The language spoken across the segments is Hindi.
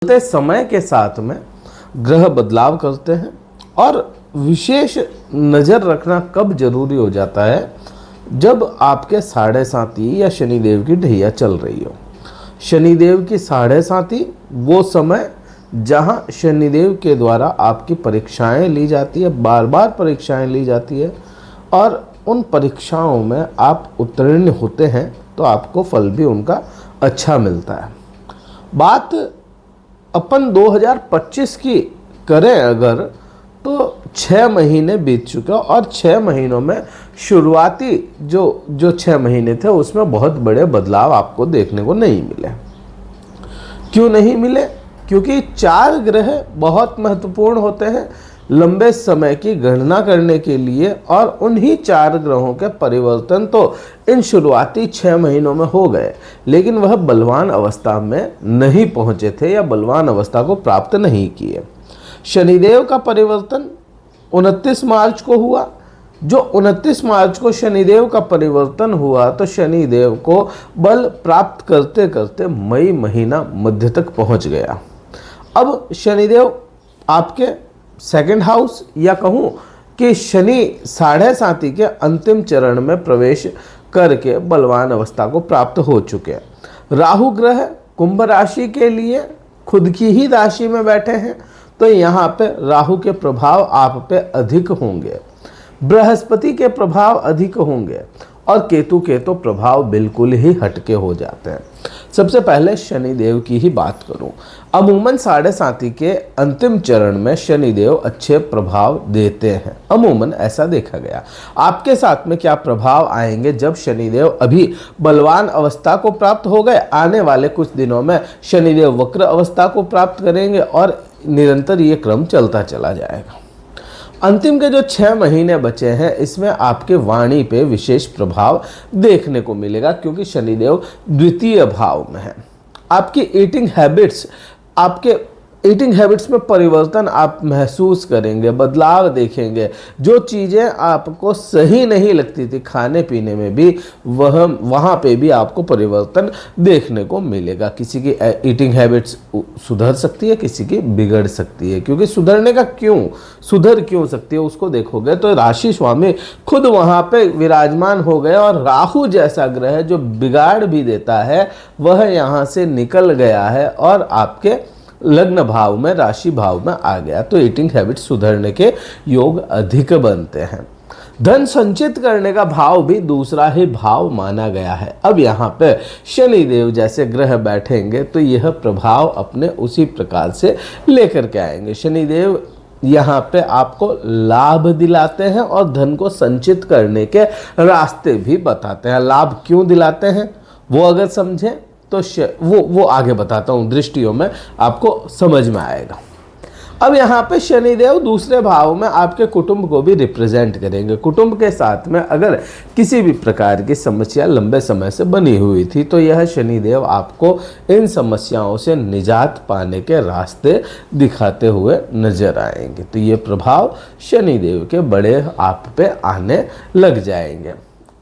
बदलते समय के साथ में ग्रह बदलाव करते हैं और विशेष नज़र रखना कब जरूरी हो जाता है जब आपके साढ़े साथी या शनिदेव की ढैया चल रही हो। शनिदेव की साढ़े साथी वो समय जहां शनिदेव के द्वारा आपकी परीक्षाएं ली जाती है, बार बार परीक्षाएं ली जाती है और उन परीक्षाओं में आप उत्तीर्ण होते हैं तो आपको फल भी उनका अच्छा मिलता है। बात अपन 2025 की करें अगर तो 6 महीने बीत चुके और 6 महीनों में शुरुआती जो 6 महीने थे उसमें बहुत बड़े बदलाव आपको देखने को नहीं मिले। क्यों नहीं मिले? क्योंकि 4 ग्रह बहुत महत्वपूर्ण होते हैं लंबे समय की गणना करने के लिए और उन्हीं 4 ग्रहों के परिवर्तन तो इन शुरुआती 6 महीनों में हो गए, लेकिन वह बलवान अवस्था में नहीं पहुंचे थे या बलवान अवस्था को प्राप्त नहीं किए। शनिदेव का परिवर्तन 29 मार्च को हुआ। जो 29 मार्च को शनिदेव का परिवर्तन हुआ तो शनिदेव को बल प्राप्त करते करते मई महीना मध्य तक पहुंच गया। अब शनिदेव आपके सेकंड हाउस या कहूँ कि शनि साढ़े साथी के अंतिम चरण में प्रवेश करके बलवान अवस्था को प्राप्त हो चुके हैं। राहु ग्रह कुंभ राशि के लिए खुद की ही राशि में बैठे हैं तो यहाँ पे राहु के प्रभाव आप पे अधिक होंगे, बृहस्पति के प्रभाव अधिक होंगे और केतु के तो प्रभाव बिल्कुल ही हटके हो जाते हैं। सबसे पहले शनिदेव की ही बात करूं। अमूमन साढ़े साथी के अंतिम चरण में शनिदेव अच्छे प्रभाव देते हैं, अमूमन ऐसा देखा गया। आपके साथ में क्या प्रभाव आएंगे जब शनिदेव अभी बलवान अवस्था को प्राप्त हो गए, आने वाले कुछ दिनों में शनिदेव वक्र अवस्था को प्राप्त करेंगे और निरंतर ये क्रम चलता चला जाएगा। अंतिम के जो 6 महीने बचे हैं इसमें आपके वाणी पे विशेष प्रभाव देखने को मिलेगा क्योंकि शनिदेव द्वितीय भाव में है। आपकी ईटिंग हैबिट्स में परिवर्तन आप महसूस करेंगे, बदलाव देखेंगे। जो चीज़ें आपको सही नहीं लगती थी खाने पीने में भी वहाँ पे भी आपको परिवर्तन देखने को मिलेगा। किसी की ईटिंग हैबिट्स सुधर सकती है, किसी की बिगड़ सकती है। क्योंकि सुधरने का सुधर क्यों सकती है उसको देखोगे तो राशि स्वामी खुद वहाँ पे विराजमान हो गए और राहु जैसा ग्रह जो बिगाड़ भी देता है वह यहाँ से निकल गया है और आपके लग्न भाव में, राशि भाव में आ गया तो ईटिंग हैबिट सुधरने के योग अधिक बनते हैं। धन संचित करने का भाव भी दूसरा ही भाव माना गया है। अब यहाँ पे शनिदेव जैसे ग्रह बैठेंगे तो यह प्रभाव अपने उसी प्रकार से लेकर के आएंगे। शनिदेव यहाँ पे आपको लाभ दिलाते हैं और धन को संचित करने के रास्ते भी बताते हैं। लाभ क्यों दिलाते हैं वो अगर समझें तो वो आगे बताता हूँ, दृष्टियों में आपको समझ में आएगा। अब यहाँ पे शनिदेव दूसरे भाव में आपके कुटुंब को भी रिप्रेजेंट करेंगे। कुटुंब के साथ में अगर किसी भी प्रकार की समस्या लंबे समय से बनी हुई थी तो यह शनिदेव आपको इन समस्याओं से निजात पाने के रास्ते दिखाते हुए नजर आएंगे। तो ये प्रभाव शनिदेव के बड़े आप पे आने लग जाएंगे।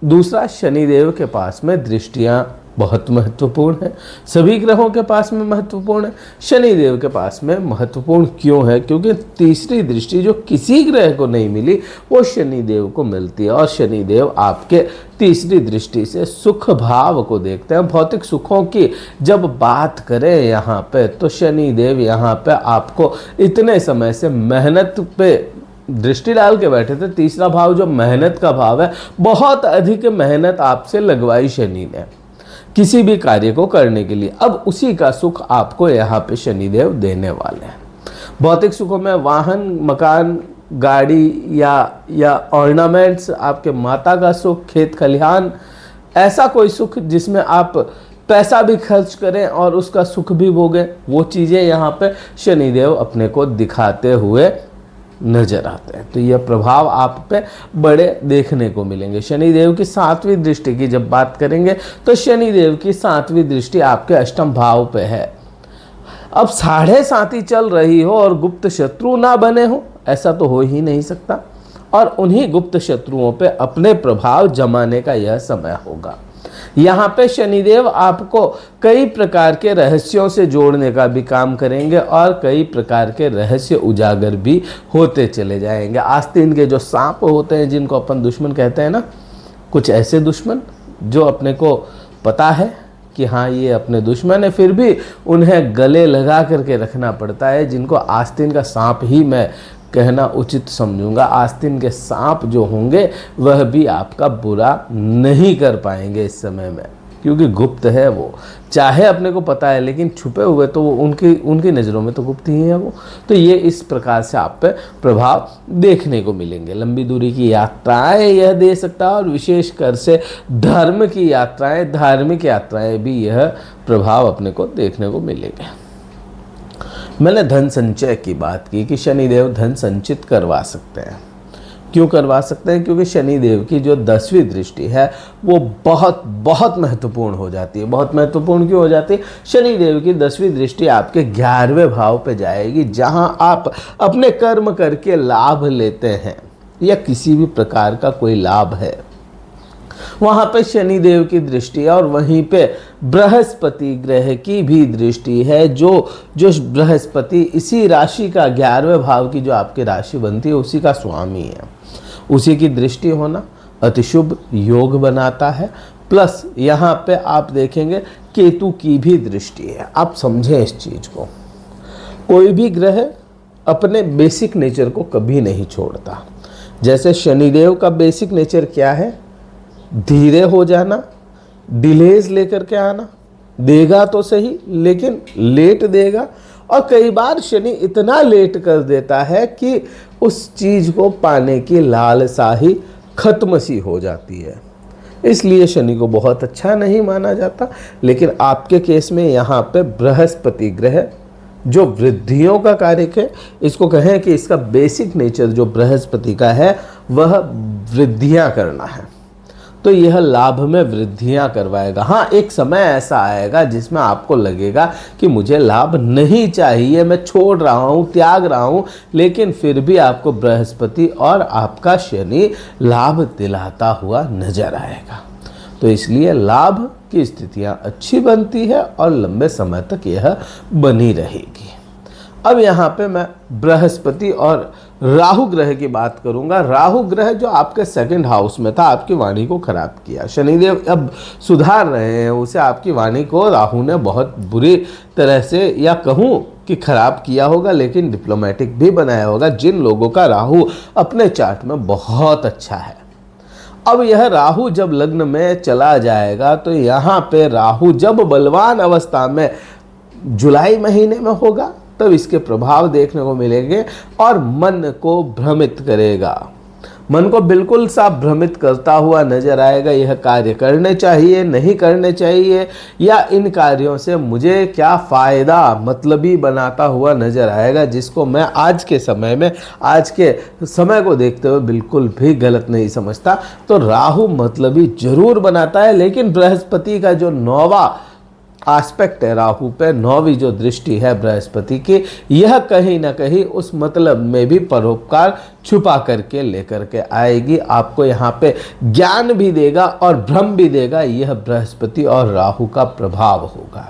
दूसरा, शनिदेव के पास में दृष्टियाँ बहुत महत्वपूर्ण है। सभी ग्रहों के पास में महत्वपूर्ण है, शनिदेव के पास में महत्वपूर्ण क्यों है? क्योंकि तीसरी दृष्टि जो किसी ग्रह को नहीं मिली वो शनिदेव को मिलती है और शनिदेव आपके तीसरी दृष्टि से सुख भाव को देखते हैं। भौतिक सुखों की जब बात करें यहाँ पे तो शनिदेव यहाँ पे आपको इतने समय से मेहनत पे दृष्टि डाल के बैठे थे। तीसरा भाव जो मेहनत का भाव है, बहुत अधिक मेहनत आपसे लगवाई शनि ने किसी भी कार्य को करने के लिए। अब उसी का सुख आपको यहाँ पे शनिदेव देने वाले हैं। भौतिक सुखों में वाहन, मकान, गाड़ी या ऑर्नामेंट्स, आपके माता का सुख, खेत खलिहान, ऐसा कोई सुख जिसमें आप पैसा भी खर्च करें और उसका सुख भी भोगें, वो चीज़ें यहाँ पे शनिदेव अपने को दिखाते हुए नजर आते हैं। तो यह प्रभाव आप पे बड़े देखने को मिलेंगे। शनिदेव की 7वीं दृष्टि की जब बात करेंगे तो शनिदेव की 7वीं दृष्टि आपके अष्टम भाव पे है। अब साढ़े साथी चल रही हो और गुप्त शत्रु ना बने हो, ऐसा तो हो ही नहीं सकता और उन्हीं गुप्त शत्रुओं पे अपने प्रभाव जमाने का यह समय होगा। यहाँ पे शनिदेव आपको कई प्रकार के रहस्यों से जोड़ने का भी काम करेंगे और कई प्रकार के रहस्य उजागर भी होते चले जाएंगे। आस्तीन के जो सांप होते हैं जिनको अपन दुश्मन कहते हैं ना, कुछ ऐसे दुश्मन जो अपने को पता है कि हाँ ये अपने दुश्मन है, फिर भी उन्हें गले लगा करके रखना पड़ता है, जिनको आस्तीन का सांप ही मैं कहना उचित समझूंगा। आस्तीन के सांप जो होंगे वह भी आपका बुरा नहीं कर पाएंगे इस समय में, क्योंकि गुप्त है वो। चाहे अपने को पता है लेकिन छुपे हुए तो वो उनकी नज़रों में तो गुप्त ही है वो। तो ये इस प्रकार से आप पे प्रभाव देखने को मिलेंगे। लंबी दूरी की यात्राएं यह दे सकता है और विशेषकर से धर्म की यात्राएं, धार्मिक यात्राएं भी यह प्रभाव अपने को देखने को मिलेंगे। मैंने धन संचय की बात की कि शनिदेव धन संचित करवा सकते हैं। क्यों करवा सकते हैं? क्योंकि शनिदेव की जो 10वीं दृष्टि है वो बहुत बहुत महत्वपूर्ण हो जाती है। बहुत महत्वपूर्ण क्यों हो जाती है? शनिदेव की 10वीं दृष्टि आपके 11वें भाव पे जाएगी, जहां आप अपने कर्म करके लाभ लेते हैं या किसी भी प्रकार का कोई लाभ है, वहां पे शनिदेव की दृष्टि है। और वहीं पे बृहस्पति ग्रह की भी दृष्टि है, जो बृहस्पति इसी राशि का 11वें भाव की जो आपकी राशि बनती है उसी का स्वामी है। उसी की दृष्टि होना अति शुभ योग बनाता है। प्लस यहाँ पे आप देखेंगे केतु की भी दृष्टि है। आप समझें इस चीज को, कोई भी ग्रह अपने बेसिक नेचर को कभी नहीं छोड़ता। जैसे शनिदेव का बेसिक नेचर क्या है? धीरे हो जाना, डिलेज लेकर के आना, देगा तो सही लेकिन लेट देगा। और कई बार शनि इतना लेट कर देता है कि उस चीज को पाने की लालसा ही खत्म सी हो जाती है। इसलिए शनि को बहुत अच्छा नहीं माना जाता। लेकिन आपके केस में यहाँ पे बृहस्पति ग्रह जो वृद्धियों का कारक है, इसको कहें कि इसका बेसिक नेचर जो बृहस्पति का है वह वृद्धियां करना है, तो यह लाभ में वृद्धियां करवाएगा। हाँ, एक समय ऐसा आएगा जिसमें आपको लगेगा कि मुझे लाभ नहीं चाहिए, मैं छोड़ रहा हूँ, त्याग रहा हूँ, लेकिन फिर भी आपको बृहस्पति और आपका शनि लाभ दिलाता हुआ नजर आएगा। तो इसलिए लाभ की स्थितियां अच्छी बनती है और लंबे समय तक यह बनी रहेगी। अब यहाँ पे मैं बृहस्पति और राहु ग्रह की बात करूंगा। राहु ग्रह जो आपके 2nd हाउस में था, आपकी वाणी को खराब किया। शनिदेव अब सुधार रहे हैं उसे, आपकी वाणी को राहु ने बहुत बुरी तरह से, या कहूँ कि खराब किया होगा, लेकिन डिप्लोमेटिक भी बनाया होगा। जिन लोगों का राहु अपने चार्ट में बहुत अच्छा है, अब यह राहु जब लग्न में चला जाएगा तो यहाँ पे राहु जब बलवान अवस्था में जुलाई महीने में होगा तब इसके प्रभाव देखने को मिलेंगे और मन को भ्रमित करेगा। मन को बिल्कुल सा भ्रमित करता हुआ नजर आएगा। यह कार्य करने चाहिए, नहीं करने चाहिए, या इन कार्यों से मुझे क्या फ़ायदा, मतलबी बनाता हुआ नजर आएगा, जिसको मैं आज के समय में, आज के समय को देखते हुए बिल्कुल भी गलत नहीं समझता। तो राहु मतलबी जरूर बनाता है, लेकिन बृहस्पति का जो 9वां एस्पेक्ट है राहु पे, 9वीं जो दृष्टि है बृहस्पति की, यह कहीं ना कहीं उस मतलब में भी परोपकार छुपा करके लेकर के आएगी। आपको यहाँ पे ज्ञान भी देगा और भ्रम भी देगा। यह बृहस्पति और राहु का प्रभाव होगा।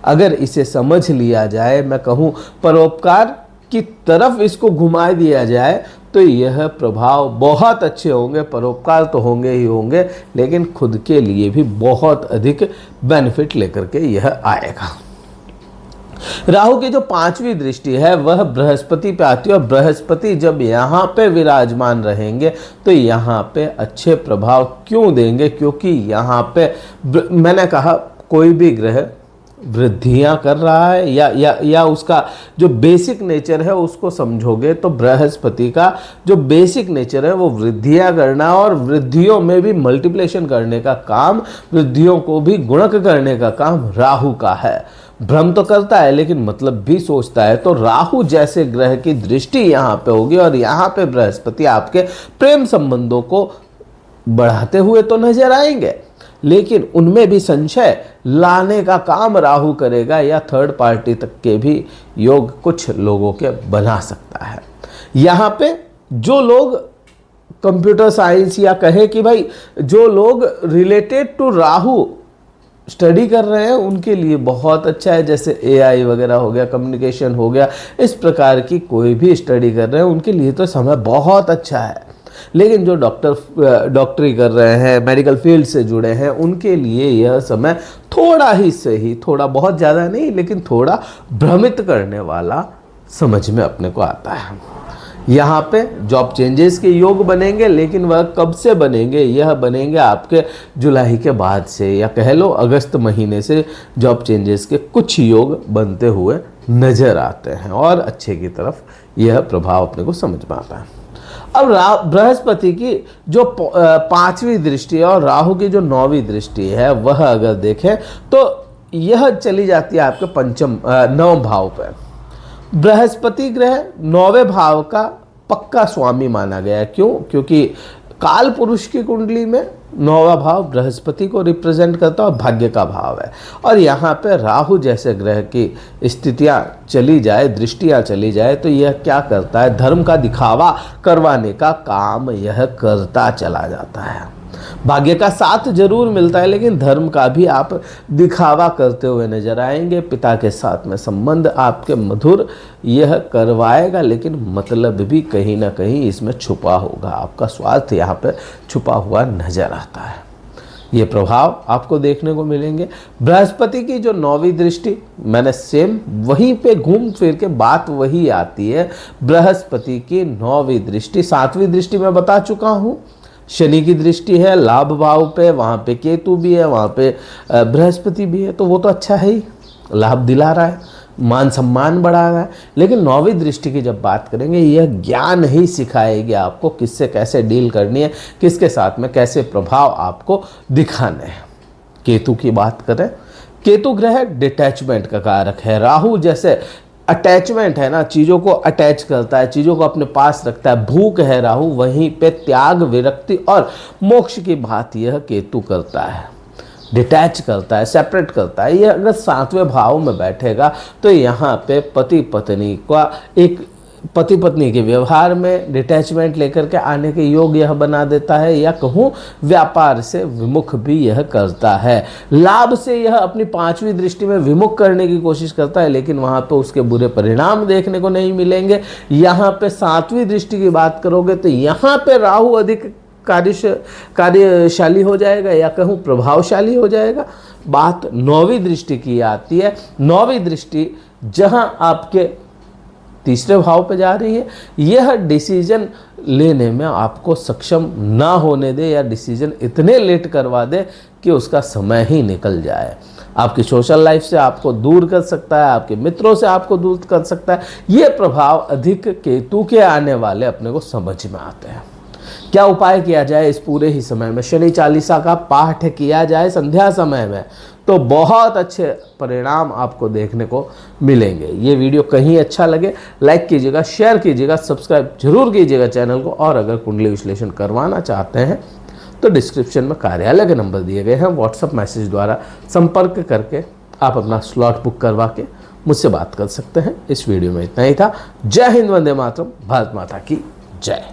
अगर इसे समझ लिया जाए, मैं कहूँ परोपकार की तरफ इसको घुमा दिया जाए, तो यह प्रभाव बहुत अच्छे होंगे। परोपकार तो होंगे ही होंगे, लेकिन खुद के लिए भी बहुत अधिक बेनिफिट लेकर के यह आएगा। राहु की जो 5वीं दृष्टि है वह बृहस्पति पे आती है, और बृहस्पति जब यहाँ पे विराजमान रहेंगे तो यहाँ पे अच्छे प्रभाव क्यों देंगे? क्योंकि यहाँ पे मैंने कहा कोई भी ग्रह वृद्धियां कर रहा है या उसका जो बेसिक नेचर है उसको समझोगे तो बृहस्पति का जो बेसिक नेचर है वो वृद्धियां करना, और वृद्धियों में भी मल्टीप्लिकेशन करने का काम, वृद्धियों को भी गुणक करने का काम राहु का है। भ्रम तो करता है लेकिन मतलब भी सोचता है। तो राहु जैसे ग्रह की दृष्टि यहाँ पे होगी, और यहाँ पे बृहस्पति आपके प्रेम संबंधों को बढ़ाते हुए तो नजर आएंगे, लेकिन उनमें भी संशय लाने का काम राहु करेगा, या थर्ड पार्टी तक के भी योग कुछ लोगों के बना सकता है। यहाँ पे जो लोग कंप्यूटर साइंस, या कहे कि भाई जो लोग रिलेटेड टू राहु स्टडी कर रहे हैं उनके लिए बहुत अच्छा है, जैसे AI वगैरह हो गया, कम्युनिकेशन हो गया, इस प्रकार की कोई भी स्टडी कर रहे हैं उनके लिए तो समय बहुत अच्छा है। लेकिन जो डॉक्टरी कर रहे हैं, मेडिकल फील्ड से जुड़े हैं, उनके लिए यह समय थोड़ा ही सही, थोड़ा बहुत ज़्यादा नहीं लेकिन थोड़ा भ्रमित करने वाला समझ में अपने को आता है। यहाँ पे जॉब चेंजेस के योग बनेंगे, लेकिन वह कब से बनेंगे? यह बनेंगे आपके जुलाई के बाद से, या कह लो अगस्त महीने से जॉब चेंजेस के कुछ योग बनते हुए नजर आते हैं और अच्छे की तरफ यह प्रभाव अपने को समझ में आता है। अब बृहस्पति की जो 5वीं दृष्टि है और राहु की जो 9वीं दृष्टि है, वह अगर देखें तो यह चली जाती है आपके 9वें भाव पर। बृहस्पति ग्रह 9वें भाव का पक्का स्वामी माना गया है। क्यों? क्योंकि काल पुरुष की कुंडली में 9वां भाव बृहस्पति को रिप्रेजेंट करता है और भाग्य का भाव है। और यहाँ पे राहु जैसे ग्रह की स्थितियाँ चली जाए, दृष्टियाँ चली जाए, तो यह क्या करता है? धर्म का दिखावा करवाने का काम यह करता चला जाता है। भाग्य का साथ जरूर मिलता है, लेकिन धर्म का भी आप दिखावा करते हुए नजर आएंगे। पिता के साथ में संबंध आपके मधुर यह करवाएगा, लेकिन मतलब भी कहीं ना कहीं इसमें छुपा होगा। आपका स्वार्थ यहाँ पे छुपा हुआ नजर आता है। ये प्रभाव आपको देखने को मिलेंगे। बृहस्पति की जो 9वीं दृष्टि, मैंने सेम वहीं पे घूम फिर के बात वही आती है। बृहस्पति की 9वीं दृष्टि, 7वीं दृष्टि मैं बता चुका हूँ, शनि की दृष्टि है लाभ भाव पे, वहाँ पे केतु भी है, वहाँ पे बृहस्पति भी है, तो वो तो अच्छा है ही, लाभ दिला रहा है, मान सम्मान बढ़ा रहा है। लेकिन 9वीं दृष्टि की जब बात करेंगे, यह ज्ञान ही सिखाएगी आपको किससे कैसे डील करनी है, किसके साथ में कैसे प्रभाव आपको दिखाने हैं। केतु की बात करें, केतु ग्रह डिटैचमेंट का कारक है। राहु जैसे अटैचमेंट है ना, चीज़ों को अटैच करता है, चीज़ों को अपने पास रखता है, भूख है राहु, वहीं पे त्याग, विरक्ति और मोक्ष की बात यह केतु करता है। डिटैच करता है, सेपरेट करता है। यह अगर 7वें भाव में बैठेगा तो यहाँ पे पति पत्नी के व्यवहार में डिटैचमेंट लेकर के आने के योग यह बना देता है, या कहूँ व्यापार से विमुख भी यह करता है। लाभ से यह अपनी 5वीं दृष्टि में विमुख करने की कोशिश करता है, लेकिन वहाँ पे उसके बुरे परिणाम देखने को नहीं मिलेंगे। यहाँ पे 7वीं दृष्टि की बात करोगे तो यहाँ पे राहु अधिक कार्यशाली हो जाएगा, या कहूँ प्रभावशाली हो जाएगा। बात 9वीं दृष्टि की आती है। 9वीं दृष्टि जहाँ आपके 3रे भाव पे जा रही है, यह डिसीजन लेने में आपको सक्षम ना होने दे, या डिसीजन इतने लेट करवा दे कि उसका समय ही निकल जाए। आपकी सोशल लाइफ से आपको दूर कर सकता है, आपके मित्रों से आपको दूर कर सकता है। ये प्रभाव अधिक केतु के आने वाले अपने को समझ में आते हैं। क्या उपाय किया जाए इस पूरे ही समय में? शनि चालीसा का पाठ किया जाए संध्या समय में, तो बहुत अच्छे परिणाम आपको देखने को मिलेंगे। ये वीडियो कहीं अच्छा लगे लाइक कीजिएगा, शेयर कीजिएगा, सब्सक्राइब जरूर कीजिएगा चैनल को। और अगर कुंडली विश्लेषण करवाना चाहते हैं तो डिस्क्रिप्शन में कार्यालय के नंबर दिए गए हैं, व्हाट्सएप मैसेज द्वारा संपर्क करके आप अपना स्लॉट बुक करवा के मुझसे बात कर सकते हैं। इस वीडियो में इतना ही था। जय हिंद, वंदे मातरम, भारत माता की जय।